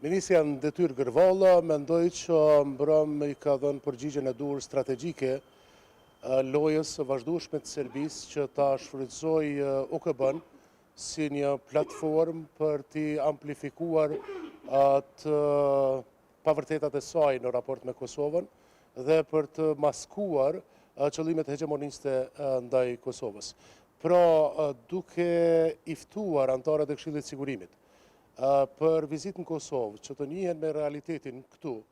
Ministri janë detyrë Gërvalla, mendoj që mbrëm I ka dhënë përgjigjen e duhur strategjike lojës së vazhdueshme të Serbisë që ta shfrytëzojë OKB-n si një platformë për t'i amplifikuar të pavërtetat e saj në raport me Kosovën dhe për të maskuar qëllimet hegemoniste ndaj Kosovës. Pra, duke I ftuar anëtarët e Këshillit të Sigurimit për vizitën në Kosovë, që të njihen me realitetin këtu,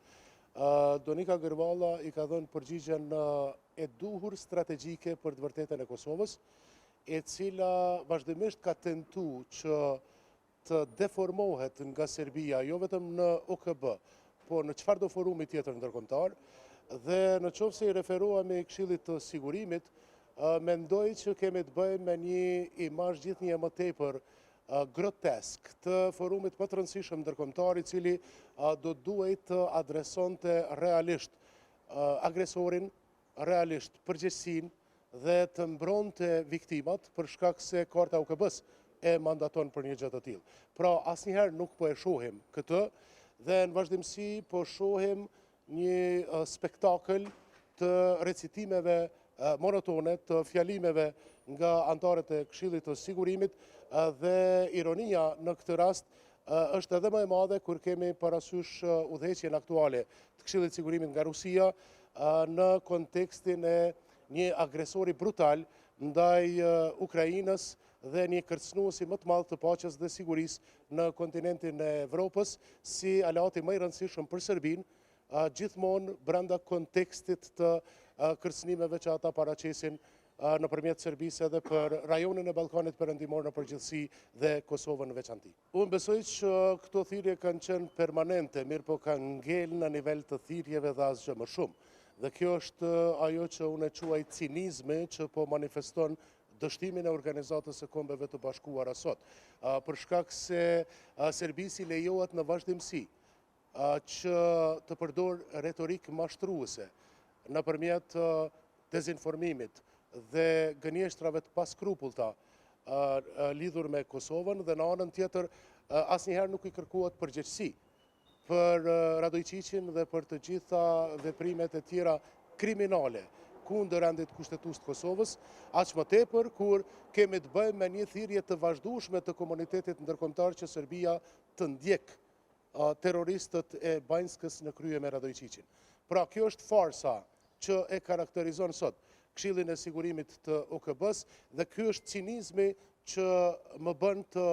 Donika Gërvalla I ka dhënë përgjigjen e duhur strategjike për të vërtetën e Kosovës, e cila vazhdimisht ka tentuar që të deformohet nga Serbia, jo vetëm në OKB, po në çfarëdo forumi tjetër ndërkombëtar, dhe në qoftë se I referohemi Këshillit të Sigurimit, mendoj që kemi të bëjmë me një imazh gjithnjë më tepër grotesk të forumit më të rëndësishëm ndërkombëtar I cili do duhet të adresonte realisht agresorin, realisht përgjegjësinë dhe të mbronte viktimat për shkak se Karta e OKB-s e mandaton për një gjë të tillë. Pra, asnjëherë nuk po e shohim këtë dhe në vazhdimsi po shohim një spektakël të recitimeve monotone, të fjalimeve nga anëtarët e Këshillit të Sigurimit dhe ironia në këtë rast është edhe më e madhe kur kemi parasysh udhëheqjen aktuale të Këshillit të Sigurimit nga Rusia në kontekstin e një agresori brutal ndaj Ukrainës dhe një kërcënuesi më të madh të paqes dhe sigurisë në kontinentin e Evropës si aleati më I rëndësishëm për Serbinë, gjithmonë brenda kontekstit të kërcënimeve që ata paraqesin nëpërmjet Serbisë edhe për rajonin e Ballkanit Perëndimor në përgjithësi dhe Kosovën në veçanti. Unë besoj që këto thirrje kanë qenë permanente, mirë po kanë ngel në nivel të thirrjeve dhe asgjë më shumë. Dhe kjo është ajo që unë e quaj cinizmi që po manifeston dështimin e Organizatës së Kombeve të Bashkuara sot. Për shkak se Serbisi lejohet në vazhdimsi që të përdor retorik mashtruese nëpërmjet dezinformimit dhe gënjeshtrave të paskrupullta lidhur me Kosovën dhe në anën tjetër asnjëherë nuk I kërkohet përgjegjësi për Radojqiqin dhe për të gjitha veprimet e tjera kriminale kundër rendit kushtetues të Kosovës, aq më tepër kur kemi të bëjmë me një thirrje të vazhdueshme të komunitetit ndërkombëtar që Serbia të ndjek terroristët e Banjskës në krye me Radojqiqin. Pra, kjo është farsa që e karakterizon sot Këshillin e Sigurimit të OKB-s dhe ky është cinizmi që më bën të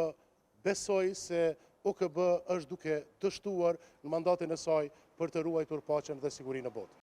besoj se OKB është duke dështuar në mandatin e saj për të ruajtur paqen dhe sigurinë në botë.